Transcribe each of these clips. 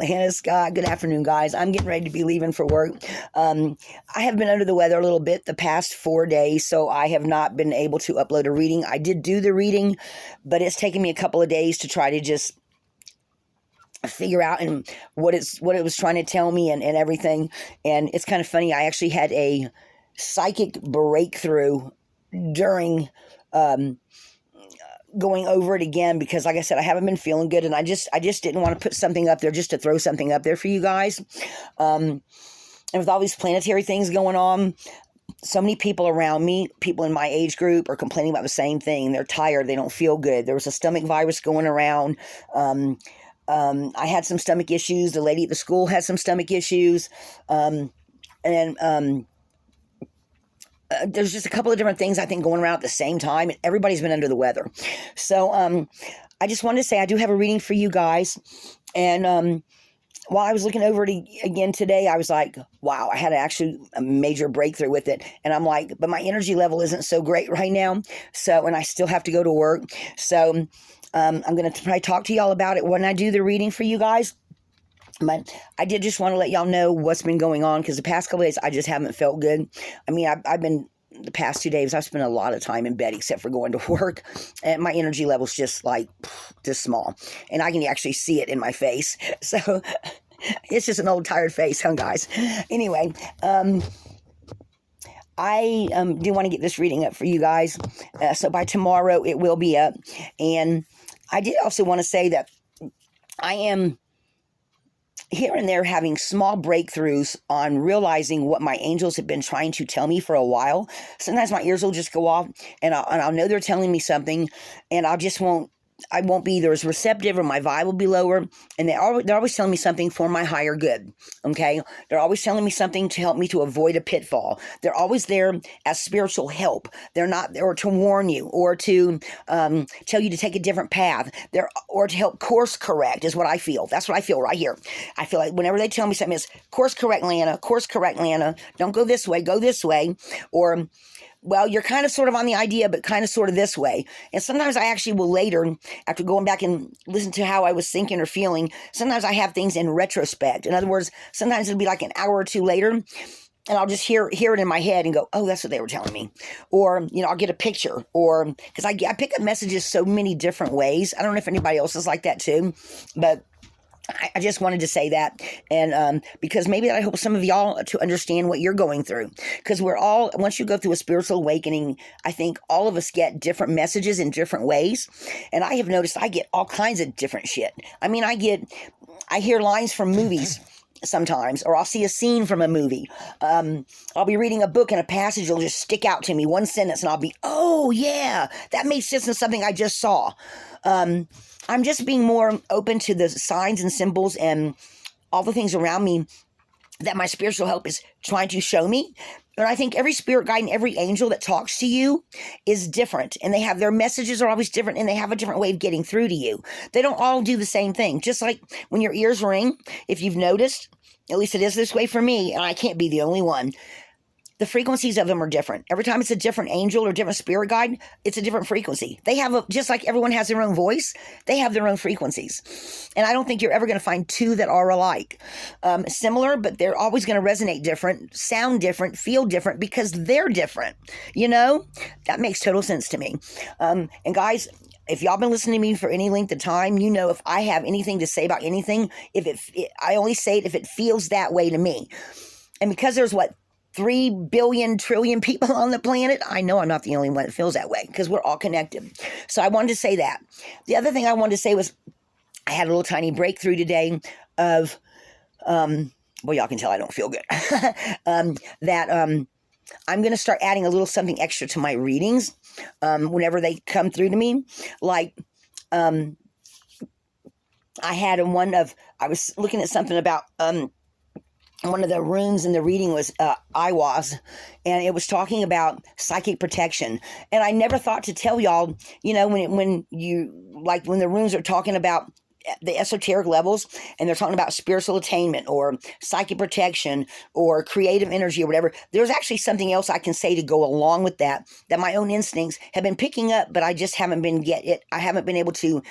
Hannah Scott. Good afternoon, guys. I'm getting ready to be leaving for work. I have been under the weather a little bit the past 4 days, so I have not been able to upload a reading. I did do the reading, but it's taken me a couple of days to try to just figure out and what it was trying to tell me and everything. And it's kind of funny. I actually had a psychic breakthrough during going over it again, because like I said, I haven't been feeling good, and I just didn't want to put something up there just to throw something up there for you guys. And with all these planetary things going on, so many people around me, people in my age group, are complaining about the same thing. They're tired. They don't feel good. There was a stomach virus going around. I had some stomach issues. The lady at the school had some stomach issues. There's just a couple of different things I think going around at the same time, and everybody's been under the weather. So I just wanted to say I do have a reading for you guys. And while I was looking over it again today, I was like, wow, I had actually a major breakthrough with it. And I'm like, but my energy level isn't so great right now. So, and I still have to go to work. So I'm going to try to talk to y'all about it when I do the reading for you guys. But I did just want to let y'all know what's been going on, because the past couple of days I just haven't felt good. I mean, I've been, the past 2 days, I've spent a lot of time in bed except for going to work, and my energy level's just small, and I can actually see it in my face. So it's just an old tired face, huh, guys? Anyway, I do want to get this reading up for you guys. So by tomorrow it will be up. And I did also want to say that I am here and there having small breakthroughs on realizing what my angels have been trying to tell me for a while. Sometimes my ears will just go off, and I'll know they're telling me something, and I won't be either as receptive, or my vibe will be lower. And they're always telling me something for my higher good. Okay. They're always telling me something to help me to avoid a pitfall. They're always there as spiritual help. They're not there to warn you, or to tell you to take a different path. Or to help course correct, is what I feel. That's what I feel right here. I feel like whenever they tell me something, it's course correct, Lana. Course correct, Lana. Don't go this way. Go this way. Or, well, you're kind of sort of on the idea, but kind of sort of this way. And sometimes I actually will later, after going back and listen to how I was thinking or feeling, sometimes I have things in retrospect. In other words, sometimes it'll be like an hour or two later, and I'll just hear it in my head and go, oh, that's what they were telling me. Or, I'll get a picture, or because I pick up messages so many different ways. I don't know if anybody else is like that too, but I just wanted to say that, and because maybe that'll help some of y'all to understand what you're going through. Because once you go through a spiritual awakening, I think all of us get different messages in different ways. And I have noticed I get all kinds of different shit. I mean, I hear lines from movies sometimes, or I'll see a scene from a movie. I'll be reading a book, and a passage will just stick out to me, one sentence, and I'll be, oh yeah, that makes sense in something I just saw. I'm just being more open to the signs and symbols and all the things around me that my spiritual help is trying to show me. And I think every spirit guide and every angel that talks to you is different, and their messages are always different, and they have a different way of getting through to you. They don't all do the same thing. Just like when your ears ring, if you've noticed, at least it is this way for me, and I can't be the only one, the frequencies of them are different. Every time it's a different angel or different spirit guide, it's a different frequency. They have just like everyone has their own voice, they have their own frequencies. And I don't think you're ever going to find two that are alike. Similar, but they're always going to resonate different, sound different, feel different, because they're different. That makes total sense to me. And guys, if y'all been listening to me for any length of time, if I have anything to say about anything, I only say it if it feels that way to me. And because there's 3 billion trillion people on the planet, I know I'm not the only one that feels that way, because we're all connected. So I wanted to say that. The other thing I wanted to say was I had a little tiny breakthrough today of, well, y'all can tell I don't feel good, that I'm going to start adding a little something extra to my readings whenever they come through to me. Like, I had I was looking at something about one of the runes in the reading was Iwas, and it was talking about psychic protection. And I never thought to tell y'all, when the runes are talking about the esoteric levels, and they're talking about spiritual attainment or psychic protection or creative energy or whatever, there's actually something else I can say to go along with that my own instincts have been picking up, but I just haven't been able to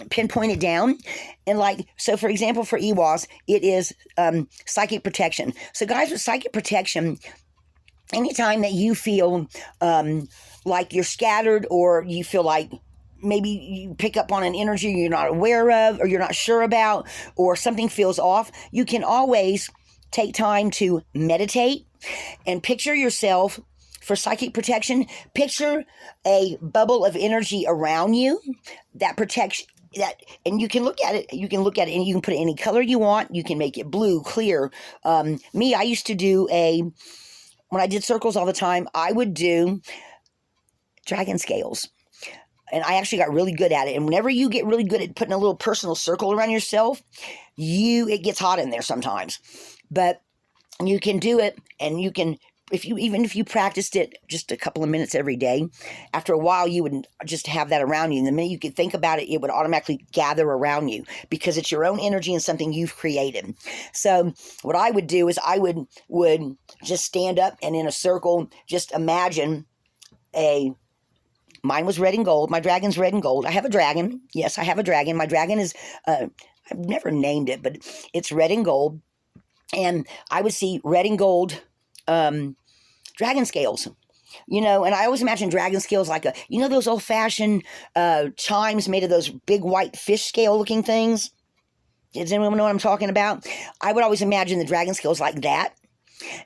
pinpoint it down. And like, so for example, for EWAS, it is psychic protection. So guys, with psychic protection, anytime that you feel like you're scattered, or you feel like maybe you pick up on an energy you're not aware of, or you're not sure about, or something feels off, you can always take time to meditate and picture yourself. For psychic protection, picture a bubble of energy around you that protects that, and you can look at it. You can look at it, and you can put it any color you want. You can make it blue, clear. I used to do when I did circles all the time, I would do dragon scales. And I actually got really good at it. And whenever you get really good at putting a little personal circle around yourself, it gets hot in there sometimes. But you can do it, and you can, even if you practiced it just a couple of minutes every day, after a while you would just have that around you. And the minute you could think about it, it would automatically gather around you, because it's your own energy and something you've created. So what I would do is I would just stand up, and in a circle, just imagine mine was red and gold. My dragon's red and gold. I have a dragon. Yes, I have a dragon. My dragon is, I've never named it, but it's red and gold. And I would see red and gold dragon scales, and I always imagine dragon scales like those old-fashioned chimes made of those big white fish scale looking things. Does anyone know what I'm talking about? I would always imagine the dragon scales like that,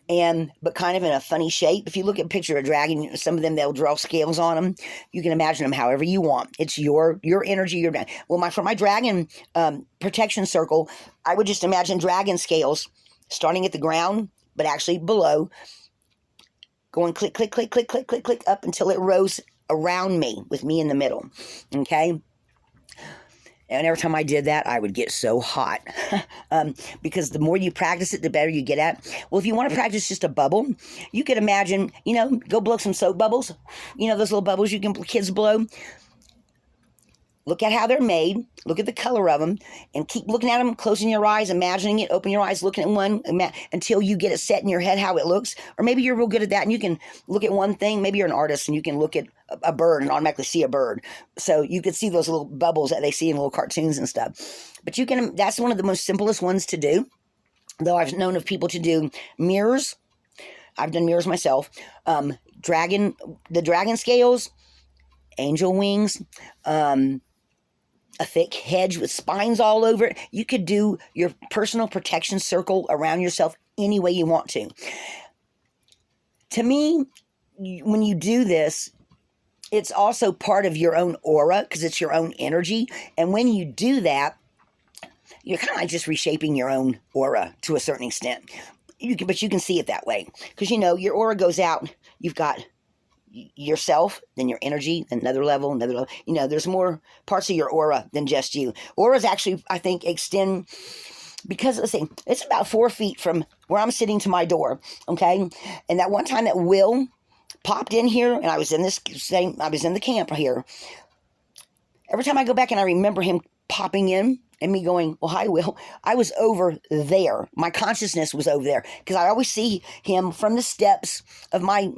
but kind of in a funny shape. If you look at a picture of a dragon, some of them, they'll draw scales on them. You can imagine them however you want. It's your energy. For my dragon protection circle, I would just imagine dragon scales starting at the ground, but actually below, going click, click, click, click, click, click, click, up until it rose around me with me in the middle, okay? And every time I did that, I would get so hot because the more you practice it, the better you get at. Well, if you want to practice just a bubble, you could imagine, go blow some soap bubbles. Those little bubbles kids blow. Look at how they're made. Look at the color of them, and keep looking at them, closing your eyes, imagining it, open your eyes, looking at one until you get it set in your head how it looks. Or maybe you're real good at that and you can look at one thing. Maybe you're an artist and you can look at a bird and automatically see a bird. So you could see those little bubbles that they see in little cartoons and stuff. But that's one of the most simplest ones to do. Though I've known of people to do mirrors. I've done mirrors myself. The dragon scales, angel wings, a thick hedge with spines all over it. You could do your personal protection circle around yourself any way you want to. To me, when you do this, it's also part of your own aura, because it's your own energy. And when you do that, you're kind of like just reshaping your own aura to a certain extent. But you can see it that way, because your aura goes out. You've got yourself, then your energy, then another level. There's more parts of your aura than just you. Auras actually, I think, extend, because let's see, it's about 4 feet from where I'm sitting to my door, okay? And that one time that Will popped in here, and I was in the camp here. Every time I go back and I remember him popping in and me going, well, hi, Will, I was over there. My consciousness was over there, because I always see him from the steps of my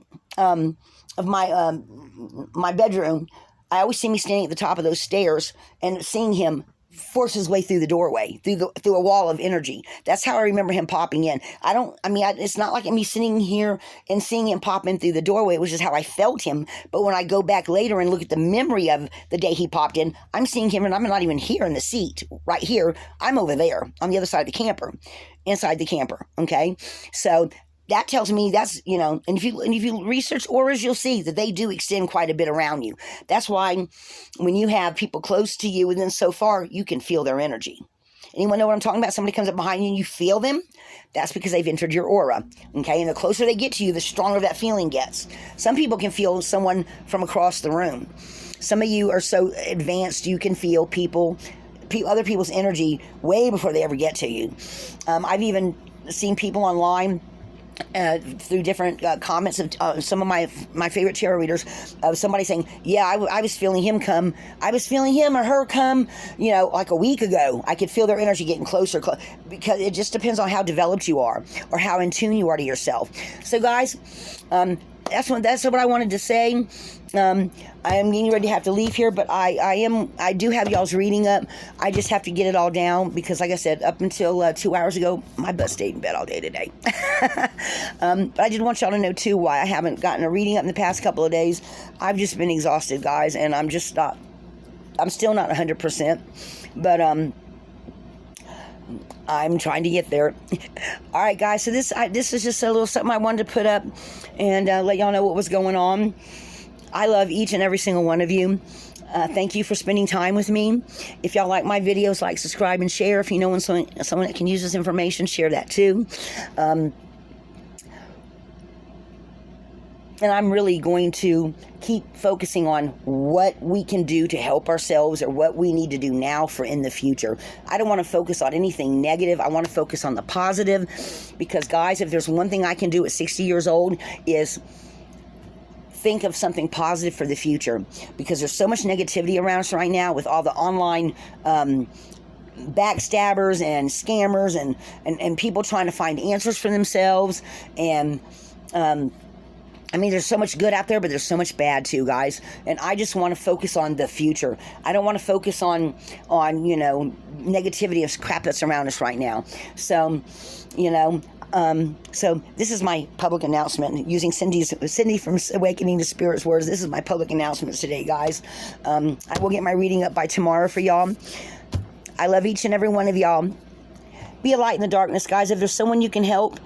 my bedroom. I always see me standing at the top of those stairs and seeing him force his way through the doorway, through a wall of energy. That's how I remember him popping in. It's not like me sitting here and seeing him pop in through the doorway. It was just how I felt him. But when I go back later and look at the memory of the day he popped in, I'm seeing him, and I'm not even here in the seat right here. I'm over there on the other side of the camper, inside the camper. Okay. So that tells me that's, and if you research auras, you'll see that they do extend quite a bit around you. That's why when you have people close to you within so far, you can feel their energy. Anyone know what I'm talking about? Somebody comes up behind you and you feel them. That's because they've entered your aura. Okay. And the closer they get to you, the stronger that feeling gets. Some people can feel someone from across the room. Some of you are so advanced, you can feel other people's energy way before they ever get to you. I've even seen people online through different comments of some of my favorite tarot readers, somebody saying, yeah, I was feeling him come. I was feeling him or her come, like a week ago. I could feel their energy getting closer, because it just depends on how developed you are or how in tune you are to yourself. So guys, that's what I wanted to say. I am getting ready to have to leave here, but I do have y'all's reading up. I just have to get it all down because, like I said, up until 2 hours ago, my butt stayed in bed all day today. But I did want y'all to know too why I haven't gotten a reading up in the past couple of days. I've just been exhausted, guys, and I'm still not 100%, but I'm trying to get there. All right, guys, so this is just a little something I wanted to put up and let y'all know what was going on. I love each and every single one of you. Thank you for spending time with me. If y'all like my videos, like, subscribe, and share. If you know someone that can use this information, share that too. And I'm really going to keep focusing on what we can do to help ourselves or what we need to do now for in the future. I don't want to focus on anything negative. I want to focus on the positive because, guys, if there's one thing I can do at 60 years old is think of something positive for the future, because there's so much negativity around us right now with all the online backstabbers and scammers and people trying to find answers for themselves. And I mean, there's so much good out there, but there's so much bad too, guys. And I just want to focus on the future. I don't want to focus on negativity of crap that's around us right now. So, so this is my public announcement using Cindy from Awakening to Spirit's words. This is my public announcement today, guys. I will get my reading up by tomorrow for y'all. I love each and every one of y'all. Be a light in the darkness, guys. If there's someone you can help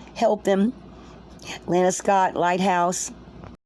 them. Lana Scott, Lighthouse.